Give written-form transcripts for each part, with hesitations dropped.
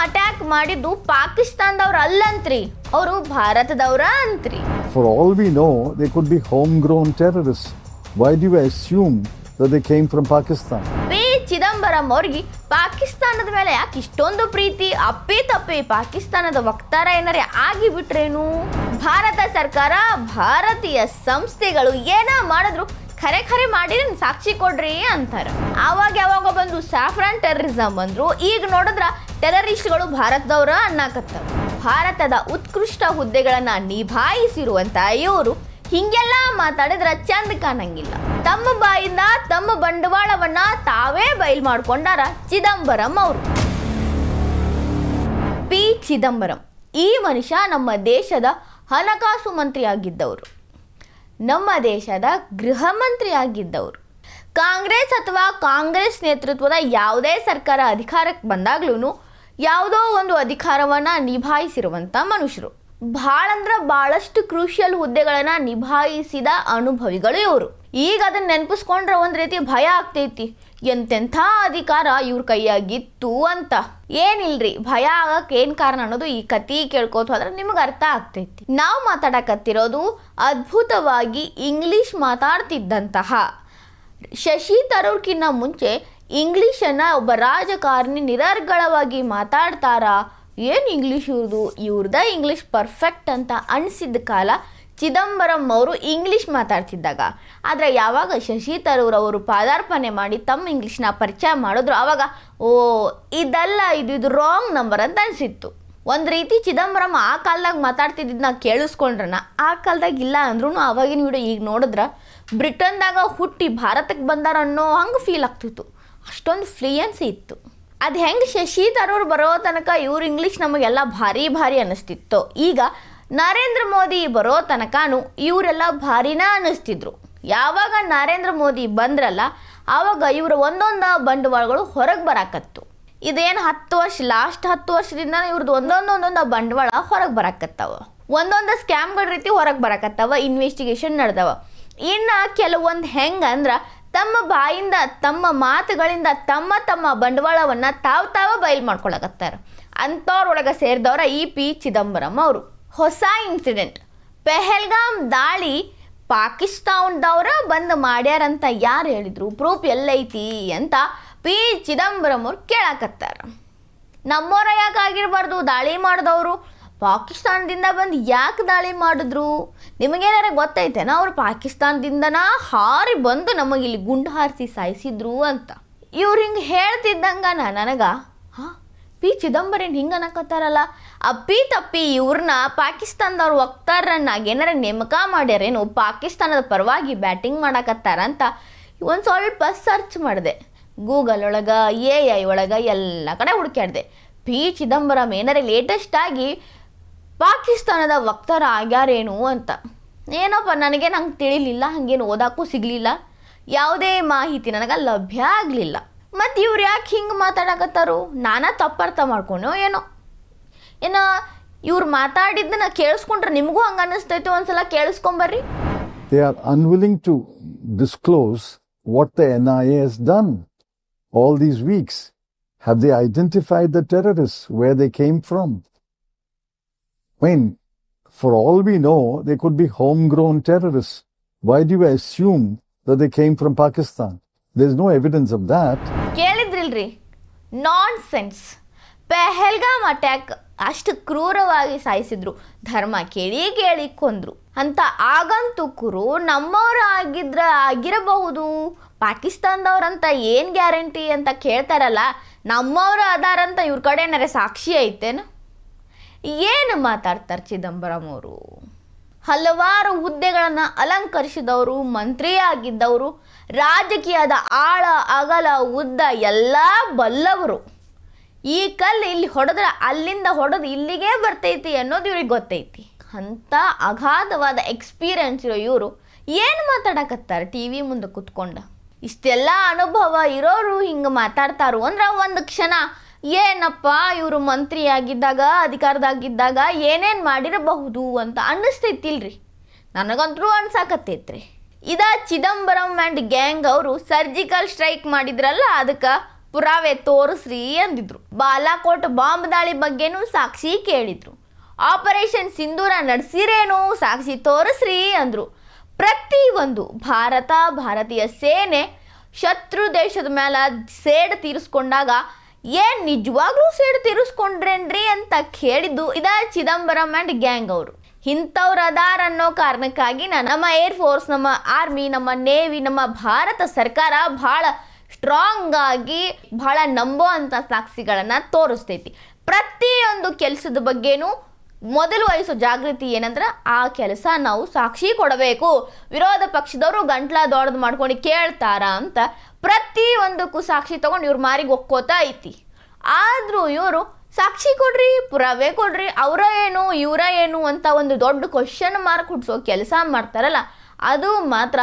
Attack ಮಾಡಿದ್ದು ಪಾಕಿಸ್ತಾನದವ್ರು ಅಲ್ಲಂತ್ರಿ, ಅವರು ಭಾರತದವ್ರ ಅಂತ್ರಿ. For all we know, they could be homegrown terrorists. Why do you assume that they came from Pakistan? P Chidambaram ಅವ್ರಿಗೆ ಪಾಕಿಸ್ತಾನದ ಮೇಲೆ ಯಾಕೆ ಇಷ್ಟೊಂದು ಪ್ರೀತಿ? ಅಪ್ಪಿ ತಪ್ಪಿ ಪಾಕಿಸ್ತಾನದ ವಕ್ತಾರ ಏನಾರೇ ಆಗಿಬಿಟ್ರೇನು? ಭಾರತ ಸರ್ಕಾರ, ಭಾರತೀಯ ಸಂಸ್ಥೆಗಳು ಏನ ಮಾಡಿದ್ರು ಖರೆ ಮಾಡಿ ಸಾಕ್ಷಿ ಕೊಡ್ರಿ ಅಂತಾರೆ. ಯಾವಾಗ ಬಂದು ಸ್ಯಾಫ್ರಾನ್ ಟೆರರಿಸಮ್ ಬಂದ್ರು, ಈಗ ನೋಡಿದ್ರ ಟೆರರಿಸ್ಟ್ಗಳು ಭಾರತದವ್ರ ಅನ್ನಕತ್ತಾರ. ಭಾರತದ ಉತ್ಕೃಷ್ಟ ಹುದ್ದೆಗಳನ್ನ ನಿಭಾಯಿಸಿರುವಂತ ಇವರು ಹಿಂಗೆಲ್ಲ ಮಾತಾಡಿದ್ರ ಚಂದ ಕಾಣಂಗಿಲ್ಲ. ತಮ್ಮ ಬಾಯಿಂದ ತಮ್ಮ ಬಂಡವಾಳವನ್ನ ತಾವೇ ಬಯಲು ಮಾಡ್ಕೊಂಡಾರ ಚಿದಂಬರಂ ಅವರು. ಪಿ ಚಿದಂಬರಂ ಈ ಮನುಷ್ಯ ನಮ್ಮ ದೇಶದ ಹಣಕಾಸು ಮಂತ್ರಿ ಆಗಿದ್ದವರು, ನಮ್ಮ ದೇಶದ ಗೃಹ ಮಂತ್ರಿ ಆಗಿದ್ದವರು. ಕಾಂಗ್ರೆಸ್ ಅಥವಾ ಕಾಂಗ್ರೆಸ್ ನೇತೃತ್ವದ ಯಾವುದೇ ಸರ್ಕಾರ ಅಧಿಕಾರಕ್ಕೆ ಬಂದಾಗ್ಲೂ ಯಾವುದೋ ಒಂದು ಅಧಿಕಾರವನ್ನ ನಿಭಾಯಿಸಿರುವಂಥ ಮನುಷ್ಯರು. ಭಾಳಷ್ಟು ಕ್ರೂಷಿಯಲ್ ಹುದ್ದೆಗಳನ್ನ ನಿಭಾಯಿಸಿದ ಅನುಭವಿಗಳು ಇವರು. ಈಗ ಅದನ್ನ ನೆನಪಿಸ್ಕೊಂಡ್ರೆ ಒಂದು ರೀತಿ ಭಯ ಆಗ್ತೈತಿ, ಎಂತೆಂಥ ಅಧಿಕಾರ ಇವ್ರ ಕೈಯಾಗಿತ್ತು ಅಂತ. ಏನಿಲ್ರಿ, ಭಯ ಆಗಕ್ಕೆ ಏನು ಕಾರಣ ಅನ್ನೋದು ಈ ಕತಿ ಕೇಳ್ಕೋತ ಹೋದ್ರೆ ನಿಮ್ಗೆ ಅರ್ಥ ಆಗ್ತೈತಿ. ನಾವು ಮಾತಾಡಕತ್ತಿರೋದು ಅದ್ಭುತವಾಗಿ ಇಂಗ್ಲಿಷ್ ಮಾತಾಡ್ತಿದ್ದಂತಹ ಶಶಿ ತರೂರ್ಕಿನ್ನ ಮುಂಚೆ ಇಂಗ್ಲೀಷನ್ನು ಒಬ್ಬ ರಾಜಕಾರಣಿ ನಿರರ್ಗಳವಾಗಿ ಮಾತಾಡ್ತಾರಾ, ಏನು ಇಂಗ್ಲೀಷ್ ಇವ್ರದ ಇಂಗ್ಲೀಷ್ ಪರ್ಫೆಕ್ಟ್ ಅಂತ ಅನಿಸಿದ ಕಾಲ ಚಿದಂಬರಂ ಅವರು ಇಂಗ್ಲೀಷ್ ಮಾತಾಡ್ತಿದ್ದಾಗ. ಆದರೆ ಯಾವಾಗ ಶಶಿ ತರೂರ್ ಅವರು ಪಾದಾರ್ಪಣೆ ಮಾಡಿ ತಮ್ಮ ಇಂಗ್ಲೀಷ್ನ ಪರಿಚಯ ಮಾಡಿದ್ರು, ಆವಾಗ ಇದಲ್ಲ, ಇದು ರಾಂಗ್ ನಂಬರ್ ಅಂತ ಅನಿಸಿತ್ತು. ಒಂದು ರೀತಿ ಚಿದಂಬರಂ ಆ ಕಾಲದಾಗ ಮಾತಾಡ್ತಿದ್ದನ್ನ ಕೇಳಿಸ್ಕೊಂಡ್ರನ, ಆ ಕಾಲದಾಗ ಇಲ್ಲ ಅಂದ್ರೂ ಆವಾಗಿನ ವಿಡಿಯೋ ಈಗ ನೋಡಿದ್ರೆ ಬ್ರಿಟನ್ದಾಗ ಹುಟ್ಟಿ ಭಾರತಕ್ಕೆ ಬಂದಾರ ಅನ್ನೋ ಹಂಗೆ ಫೀಲ್ ಆಗ್ತಿತ್ತು. ಅಷ್ಟೊಂದು ಫ್ಲೂಯೆನ್ಸಿ ಇತ್ತು. ಅದು ಹೆಂಗೆ ಶಶಿ ತರೂರ್ ಬರೋ ತನಕ ಇವ್ರ ಇಂಗ್ಲೀಷ್ ನಮಗೆಲ್ಲ ಭಾರಿ ಅನ್ನಿಸ್ತಿತ್ತು, ಈಗ ನರೇಂದ್ರ ಮೋದಿ ಬರೋ ತನಕನೂ ಇವರೆಲ್ಲ ಭಾರಿನ ಅನ್ನಿಸ್ತಿದ್ರು. ಯಾವಾಗ ನರೇಂದ್ರ ಮೋದಿ ಬಂದ್ರಲ್ಲ, ಆವಾಗ ಇವರ ಒಂದೊಂದು ಬಂಡವಾಳಗಳು ಹೊರಗೆ ಬರಾಕತ್ತು. ಇದೇನು 10 ವರ್ಷ, ಲಾಸ್ಟ್ 10 ವರ್ಷದಿಂದ ಇವ್ರದ್ದು ಒಂದೊಂದು ಬಂಡವಾಳ ಹೊರಗೆ ಬರಾಕತ್ತಾವ. ಒಂದೊಂದು ಸ್ಕ್ಯಾಮ್ಗಳ ರೀತಿ ಹೊರಗೆ ಬರಾಕತ್ತಾವ, ಇನ್ವೆಸ್ಟಿಗೇಷನ್ ನಡೆದವ. ಇನ್ನು ಕೆಲವೊಂದು ಹೆಂಗಂದ್ರೆ ತಮ್ಮ ಬಾಯಿಂದ, ತಮ್ಮ ಮಾತುಗಳಿಂದ ತಮ್ಮ ಬಂಡವಾಳವನ್ನು ತಾವು ಬಯಲು ಮಾಡ್ಕೊಳಕತ್ತಾರ. ಅಂಥವ್ರೊಳಗೆ ಸೇರಿದವರ ಈ ಪಿ ಚಿದಂಬರಂ ಅವರು. ಹೊಸ ಇನ್ಸಿಡೆಂಟ್, ಪೆಹಲ್ಗಾಮ್ ದಾಳಿ ಪಾಕಿಸ್ತಾನದವರ ಬಂದು ಮಾಡ್ಯಾರಂತ ಯಾರು ಹೇಳಿದ್ರು, ಪ್ರೂಫ್ ಎಲ್ಲೈತಿ ಅಂತ ಪಿ ಚಿದಂಬರಂ ಅವ್ರು ಕೇಳಕತ್ತಾರ. ನಮ್ಮವರ ಯಾಕೆ ಆಗಿರಬಾರ್ದು ದಾಳಿ ಮಾಡಿದವರು? ಪಾಕಿಸ್ತಾನದಿಂದ ಬಂದು ಯಾಕೆ ದಾಳಿ ಮಾಡಿದ್ರು? ನಿಮಗೇನಾರ ಗೊತ್ತೈತೇನ ಅವ್ರು ಪಾಕಿಸ್ತಾನದಿಂದನ ಹಾರಿ ಬಂದು ನಮಗಿಲ್ಲಿ ಗುಂಡು ಹಾರಿಸಿ ಸಾಯಿಸಿದ್ರು ಅಂತ? ಇವ್ರು ಹಿಂಗೆ ಹೇಳ್ತಿದ್ದಂಗ ನನಗೆ ಪಿ ಚಿದಂಬರಂ ಹಿಂಗೆ ಅನ್ನಕತ್ತಾರಲ್ಲ, ಅಪ್ಪಿ ತಪ್ಪಿ ಇವ್ರನ್ನ ಪಾಕಿಸ್ತಾನದವ್ರು ವಕ್ತಾರನ್ನಾಗಿ ಏನಾರ ನೇಮಕ ಮಾಡ್ಯಾರೇನು, ಪಾಕಿಸ್ತಾನದ ಪರವಾಗಿ ಬ್ಯಾಟಿಂಗ್ ಮಾಡಕತ್ತಾರ ಅಂತ ಒಂದು ಸ್ವಲ್ಪ ಸರ್ಚ್ ಮಾಡಿದೆ. ಗೂಗಲ್ ಒಳಗೆ, AI ಒಳಗೆ ಎಲ್ಲ ಕಡೆ ಹುಡುಕ್ಯಾಡಿದೆ. ಪಿ ಚಿದಂಬರಂ ಏನಾರ ಲೇಟೆಸ್ಟಾಗಿ ಪಾಕಿಸ್ತಾನದ ವಕ್ತಾರ ಆಗ್ಯಾರೇನು ಅಂತ. ಏನಪ್ಪ ನಂಗೆ ತಿಳಿಲಿಲ್ಲ, ಹಾಗೇನು ಓದಕ್ಕೂ ಸಿಗಲಿಲ್ಲ, ಯಾವುದೇ ಮಾಹಿತಿ ನನಗೆ ಲಭ್ಯ ಆಗಲಿಲ್ಲ. ಮತ್ತು ಇವ್ರು ಯಾಕೆ ಹಿಂಗೆ ಮಾತಾಡಕತ್ತಾರು? ನಾನಾ ತಪ್ಪರ್ಥ ಮಾಡ್ಕೊಂಡೋ ಏನೋ ಇವ್ರು ಮಾತಾಡಿದ್ದನ್ನ ಕೇಳಿಸ್ಕೊಂಡ್ರೆ ನಿಮಗೂ ಹಂಗೆ ಅನ್ನಿಸ್ತೈತೆ, ಒಂದ್ಸಲ ಕೇಳಿಸ್ಕೊಂಬರ್ರಿ. They are unwilling to disclose what the NIA has done all these weeks. Have they identified the terrorists, where they came from? I mean, for all we know, they could be homegrown terrorists. Why do you assume that they came from Pakistan? There's no evidence of that. ಕೇಳಿದ್ರಿಲ್ರಿ, nonsense. Pahalgam attack ಅಷ್ಟು ಕ್ರೂರವಾಗಿ ಸಾಯಿಸಿದ್ರು, ಧರ್ಮ ಕೇಳಿ ಕೊಂದ್ರು ಅಂತ ಆಗಂತುಕರು ನಮ್ಮವ್ರ ಆಗಿರಬಹುದು, ಪಾಕಿಸ್ತಾನದವ್ರಂತ ಏನು guarantee ಅಂತ ಕೇಳ್ತಾರಲ್ಲ, ನಮ್ಮವ್ರ ಅದಾರಂತ ಇವ್ರ ಕಡೆ ಏನಾರ ಸಾಕ್ಷಿ ಐತೇನು? ಏನು ಮಾತಾಡ್ತಾರೆ ಚಿದಂಬರಂ ಅವರು? ಹಲವಾರು ಹುದ್ದೆಗಳನ್ನು ಅಲಂಕರಿಸಿದವರು, ಮಂತ್ರಿ ಆಗಿದ್ದವರು, ರಾಜಕೀಯದ ಆಳ ಅಗಲ ಉದ್ದ ಎಲ್ಲ ಬಲ್ಲವರು. ಈ ಕಲ್ಲು ಇಲ್ಲಿ ಹೊಡೆದ್ರೆ ಅಲ್ಲಿಂದ ಹೊಡೆದು ಇಲ್ಲಿಗೆ ಬರ್ತೈತಿ ಅನ್ನೋದು ಇವ್ರಿಗೆ ಗೊತ್ತೈತಿ. ಅಂಥ ಅಗಾಧವಾದ ಎಕ್ಸ್ಪೀರಿಯನ್ಸ್ ಇರೋ ಇವರು ಏನು ಮಾತಾಡಕತ್ತಾರೆ ಟಿ ವಿ ಮುಂದೆ ಕೂತ್ಕೊಂಡು? ಇಷ್ಟೆಲ್ಲ ಅನುಭವ ಇರೋರು ಹಿಂಗೆ ಮಾತಾಡ್ತಾರು ಅಂದ್ರೆ ಒಂದು ಕ್ಷಣ ಏನಪ್ಪ ಇವರು ಮಂತ್ರಿ ಆಗಿದ್ದಾಗ, ಅಧಿಕಾರದಾಗಿದ್ದಾಗ ಏನೇನು ಮಾಡಿರಬಹುದು ಅಂತ ಅನ್ನಿಸ್ತೈತಿಲ್ರಿ. ನನಗಂತರೂ ಅನ್ಸಾಕತ್ತೈತ್ರಿ. ಚಿದಂಬರಂ ಆ್ಯಂಡ್ ಗ್ಯಾಂಗ್ ಅವರು ಸರ್ಜಿಕಲ್ ಸ್ಟ್ರೈಕ್ ಮಾಡಿದ್ರಲ್ಲ, ಅದಕ್ಕೆ ಪುರಾವೆ ತೋರಿಸ್ರಿ ಅಂದಿದ್ರು. ಬಾಲಾಕೋಟ್ ಬಾಂಬ್ ದಾಳಿ ಬಗ್ಗೆನೂ ಸಾಕ್ಷಿ ಕೇಳಿದ್ರು. ಆಪರೇಷನ್ ಸಿಂಧೂರ ನಡೆಸಿರೇನು, ಸಾಕ್ಷಿ ತೋರಿಸ್ರಿ ಅಂದ್ರು. ಪ್ರತಿಯೊಂದು ಭಾರತೀಯ ಸೇನೆ ಶತ್ರು ದೇಶದ ಮೇಲೆ ಸೇಡು ತೀರಿಸ್ಕೊಂಡಾಗ ಏನ್ ನಿಜವಾಗ್ಲೂ ಸೇಡು ತೀರಿಸ್ಕೊಂಡ್ರೇನ್ರಿ ಅಂತ ಕೇಳಿದ್ದು ಇದ ಚಿದಂಬರಂ ಅಂಡ್ ಗ್ಯಾಂಗ್ ಅವರು. ಇಂಥವ್ರು ಅದಾರ ಅನ್ನೋ ಕಾರಣಕ್ಕಾಗಿ ನಮ್ಮ ಏರ್ ಫೋರ್ಸ್, ನಮ್ಮ ಆರ್ಮಿ, ನಮ್ಮ ನೇವಿ, ನಮ್ಮ ಭಾರತ ಸರ್ಕಾರ ಬಹಳ ಸ್ಟ್ರಾಂಗ್ ಆಗಿ ಬಹಳ ನಂಬೋ ಅಂತ ಸಾಕ್ಷಿಗಳನ್ನ ತೋರಿಸ್ತೈತಿ. ಪ್ರತಿಯೊಂದು ಕೆಲಸದ ಬಗ್ಗೆನೂ ಮೊದಲು ವಹಿಸೋ ಜಾಗೃತಿ ಏನಂದ್ರೆ ಆ ಕೆಲಸ ನಾವು ಸಾಕ್ಷಿ ಕೊಡಬೇಕು. ವಿರೋಧ ಪಕ್ಷದವರು ಗಂಟ್ಲ ದೊಡ್ಡದು ಮಾಡ್ಕೊಂಡು ಕೇಳ್ತಾರ ಅಂತ ಪ್ರತಿಯೊಂದಕ್ಕೂ ಸಾಕ್ಷಿ ತಗೊಂಡು ಇವ್ರ ಮಾರಿಗೆ ಒಕ್ಕೋತಾ ಐತಿ. ಆದರೂ ಇವರು ಸಾಕ್ಷಿ ಕೊಡ್ರಿ, ಪುರಾವೆ ಕೊಡ್ರಿ, ಅವರ ಏನು ಇವರ ಏನು ಅಂತ ಒಂದು ದೊಡ್ಡ ಕ್ವಶನ್ ಮಾರ್ಕ್ ಹುಡ್ಸೋ ಕೆಲಸ ಮಾಡ್ತಾರಲ್ಲ, ಅದು ಮಾತ್ರ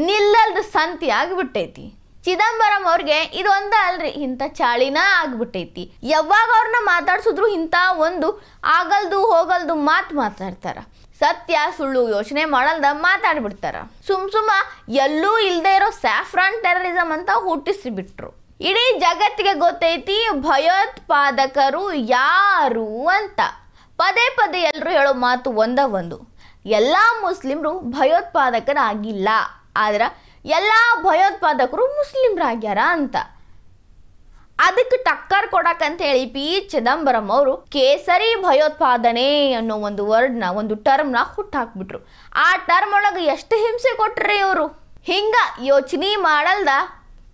ನಿಲ್ಲಲ್ದ ಸಂತಿ ಆಗಿಬಿಟ್ಟೈತಿ. ಚಿದಂಬರಂ ಅವ್ರಿಗೆ ಇದೊಂದ ಅಲ್ರಿ, ಇಂಥ ಚಾಳಿನ ಆಗ್ಬಿಟ್ಟೈತಿ. ಯಾವಾಗ ಅವ್ರನ್ನ ಮಾತಾಡ್ಸಿದ್ರು ಇಂಥ ಒಂದು ಆಗಲ್ದು ಹೋಗಲ್ದು ಮಾತಾಡ್ತಾರ. ಸತ್ಯ ಸುಳ್ಳು ಯೋಚನೆ ಮಾಡಲ್ದ ಮಾತಾಡ್ಬಿಡ್ತಾರ. ಸುಮ್ಮ ಎಲ್ಲೂ ಇಲ್ಲದೆ ಇರೋ ಸ್ಯಾಫ್ರಾನ್ ಟೆರರಿಸಮ್ ಅಂತ ಹುಟ್ಟಿಸಿಬಿಟ್ರು. ಇಡೀ ಜಗತ್ತಿಗೆ ಗೊತ್ತೈತಿ ಭಯೋತ್ಪಾದಕರು ಯಾರು ಅಂತ. ಪದೇ ಎಲ್ಲರೂ ಹೇಳೋ ಮಾತು ಒಂದು, ಎಲ್ಲ ಮುಸ್ಲಿಮ್ರು ಭಯೋತ್ಪಾದಕರಾಗಿಲ್ಲ, ಆದ್ರೆ ಎಲ್ಲ ಭಯೋತ್ಪಾದಕರು ಮುಸ್ಲಿಮ್ರಾಗ್ಯಾರ ಅಂತ. ಅದಕ್ಕೆ ಟಕ್ಕರ್ ಕೊಡಕಂತ ಹೇಳಿ ಪಿ ಚಿದಂಬರಂ ಅವರು ಕೇಸರಿ ಭಯೋತ್ಪಾದನೆ ಅನ್ನೋ ಒಂದು ವರ್ಡ್ನ, ಒಂದು ಟರ್ಮ್ನ ಹುಟ್ಟಾಕ್ಬಿಟ್ರು. ಆ ಟರ್ಮ್ ಒಳಗೆ ಎಷ್ಟು ಹಿಂಸೆ ಕೊಟ್ರಿ ಅವರು. ಹಿಂಗ ಯೋಚನೆ ಮಾಡಲ್ದ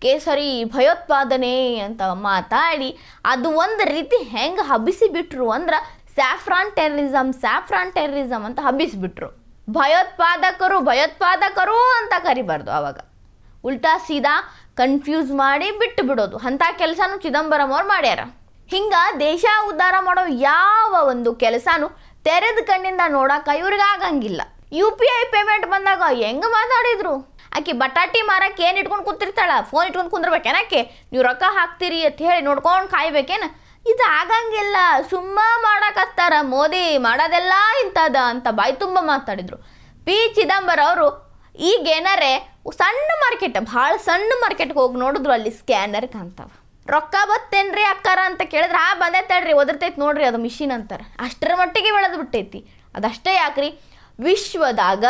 ಕೇಸರಿ ಭಯೋತ್ಪಾದನೆ ಅಂತ ಮಾತಾಡಿ ಅದು ಒಂದು ರೀತಿ ಹೆಂಗೆ ಹಬ್ಬಿಸಿಬಿಟ್ರು ಅಂದ್ರೆ ಸ್ಯಾಫ್ರಾನ್ ಟೆರರಿಸಮ್ ಅಂತ ಹಬ್ಬಿಸಿಬಿಟ್ರು. ಭಯೋತ್ಪಾದಕರು ಅಂತ ಕರಿಬಾರ್ದು, ಅವಾಗ ಉಲ್ಟಾ ಸೀದಾ ಕನ್ಫ್ಯೂಸ್ ಮಾಡಿ ಬಿಟ್ಟು ಬಿಡೋದು. ಅಂಥ ಕೆಲಸನೂ ಚಿದಂಬರಂ ಅವ್ರು ಮಾಡ್ಯಾರ. ಹಿಂಗ ದೇಶ ಉದ್ಧಾರ ಮಾಡೋ ಯಾವ ಒಂದು ಕೆಲಸನೂ ತೆರೆದ ಕಣ್ಣಿಂದ ನೋಡಕ್ಕೆ ಇವ್ರಿಗೆ ಆಗಂಗಿಲ್ಲ. UPI ಪೇಮೆಂಟ್ ಬಂದಾಗ ಹೆಂಗೆ ಮಾತಾಡಿದ್ರು. ಆಕೆ ಬಟಾಟಿ ಮಾರಕ್ಕೆ ಏನು ಇಟ್ಕೊಂಡು ಕೂತಿರ್ತಾಳ, ಫೋನ್ ಇಟ್ಕೊಂಡು ಕುಂದ್ರಬೇಕೇನಕ್ಕೆ, ನೀವು ರೊಕ್ಕ ಹಾಕ್ತೀರಿ ಅಂತ ಹೇಳಿ ನೋಡ್ಕೊಂಡು ಕಾಯ್ಬೇಕೇನ? ಇದು ಆಗಂಗಿಲ್ಲ. ಸುಮ್ಮ ಮಾಡಕತ್ತಾರ, ಮೋದಿ ಮಾಡೋದೆಲ್ಲ ಇಂಥದ ಅಂತ ಬಾಯಿ ತುಂಬ ಮಾತಾಡಿದ್ರು. ಪಿ ಚಿದಂಬರಂ ಅವರು ಈಗೇನಾರೆ ಭಾಳ ಸಣ್ಣ ಮಾರ್ಕೆಟ್ಗೆ ಹೋಗಿ ನೋಡಿದ್ರು, ಅಲ್ಲಿ ಸ್ಕ್ಯಾನರ್ ಕಾಣ್ತಾವ. ರೊಕ್ಕ ಬತ್ತೇನ್ರಿ ಅಕ್ಕಾರ ಅಂತ ಕೇಳಿದ್ರೆ ಬಂದೈತಲ್ರಿ, ಒದರ್ತೈತಿ ನೋಡ್ರಿ, ಅದು ಮಿಷಿನ್ ಅಂತಾರೆ. ಅಷ್ಟರ ಮಟ್ಟಿಗೆ ಬೆಳೆದು ಬಿಟ್ಟೈತಿ. ಅದಷ್ಟೇ ಯಾಕ್ರಿ, ವಿಶ್ವದಾಗ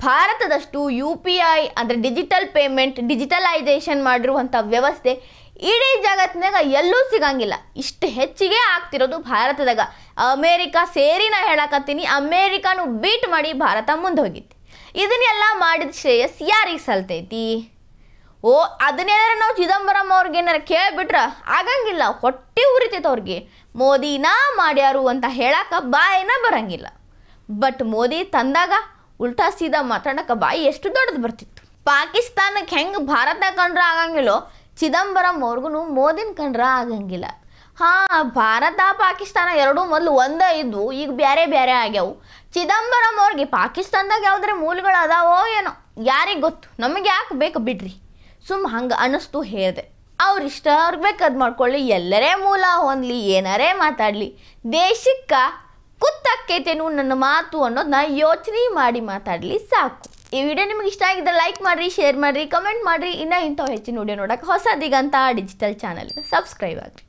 ಭಾರತದಷ್ಟು UPI ಅಂದರೆ ಡಿಜಿಟಲ್ ಪೇಮೆಂಟ್, ಡಿಜಿಟಲೈಸೇಷನ್ ಮಾಡಿರುವಂಥ ವ್ಯವಸ್ಥೆ ಇಡೀ ಜಗತ್ತಿನಾಗ ಎಲ್ಲೂ ಸಿಗಂಗಿಲ್ಲ. ಇಷ್ಟು ಹೆಚ್ಚಿಗೆ ಆಗ್ತಿರೋದು ಭಾರತದಾಗ. ಅಮೇರಿಕಾ ಸೇರಿ ನಾ ಹೇಳಕತ್ತೀನಿ, ಅಮೇರಿಕಾನು ಬೀಟ್ ಮಾಡಿ ಭಾರತ ಮುಂದೆ ಹೋಗಿತ್ತು. ಇದನ್ನೆಲ್ಲ ಮಾಡಿದ ಶ್ರೇಯಸ್ ಯಾರಿಗೆ ಸಲ್ತೈತಿ? ಅದನ್ನೇನಾರ ನಾವು ಚಿದಂಬರಂ ಅವ್ರಿಗೇನಾರ ಕೇಳಿಬಿಟ್ರ ಆಗಂಗಿಲ್ಲ, ಹೊಟ್ಟೆ ಉರಿತೈತೆ ಅವ್ರಿಗೆ. ಮೋದಿನಾ ಮಾಡ್ಯಾರು ಅಂತ ಹೇಳಕ್ಕೆ ಬಾಯಿನ ಬರಂಗಿಲ್ಲ. ಬಟ್ ಮೋದಿ ತಂದಾಗ ಉಲ್ಟಾ ಸೀದಾ ಮಾತಾಡಕ್ಕೆ ಬಾಯಿ ಎಷ್ಟು ದೊಡ್ಡದು ಬರ್ತಿತ್ತು. ಪಾಕಿಸ್ತಾನಕ್ಕೆ ಹೆಂಗೆ ಭಾರತ ಕಂಡ್ರೆ ಆಗಂಗಿಲ್ಲೋ, ಚಿದಂಬರಂ ಅವ್ರಿಗೂ ಮೋದಿನ ಕಂಡ್ರೆ ಆಗಂಗಿಲ್ಲ. ಭಾರತ ಪಾಕಿಸ್ತಾನ ಎರಡೂ ಮೊದಲು ಒಂದೇ ಇದ್ವು, ಈಗ ಬೇರೆ ಆಗ್ಯಾವು. ಚಿದಂಬರಂ ಅವ್ರಿಗೆ ಪಾಕಿಸ್ತಾನದಾಗ ಯಾವುದ್ರೆ ಮೂಲಗಳು ಅದಾವೋ ಏನೋ, ಯಾರಿಗೆ ಗೊತ್ತು, ನಮಗೆ ಯಾಕೆ ಬೇಕು ಬಿಡ್ರಿ. ಹಂಗೆ ಅನ್ನಿಸ್ತು ಹೇಳಿದೆ. ಅವ್ರಿಷ್ಟ, ಅವ್ರಿಗೆ ಬೇಕಾದ್ ಮಾಡ್ಕೊಳ್ಳಿ, ಎಲ್ಲರೇ ಮೂಲ ಹೊಂದಲಿ, ಏನಾರೇ ಮಾತಾಡಲಿ, ದೇಶಕ್ಕೆ ಕುತ್ತಕ್ಕೈತೇನು ನನ್ನ ಮಾತು ಅನ್ನೋದನ್ನ ಯೋಚನೆ ಮಾಡಿ ಮಾತಾಡಲಿ ಸಾಕು. ಈ ವಿಡಿಯೋ ನಿಮಗೆ ಇಷ್ಟ ಆಗಿದ್ದರೆ ಲೈಕ್ ಮಾಡಿರಿ, ಶೇರ್ ಮಾಡಿರಿ, ಕಮೆಂಟ್ ಮಾಡಿರಿ. ಇನ್ನೂ ಇಂಥವು ಹೆಚ್ಚಿನ ವಿಡಿಯೋ ನೋಡೋಕೆ ಹೊಸ ದಿಗಂತ ಡಿಜಿಟಲ್ ಚಾನಲ್ ಸಬ್ಸ್ಕ್ರೈಬ್ ಆಗಿರಿ.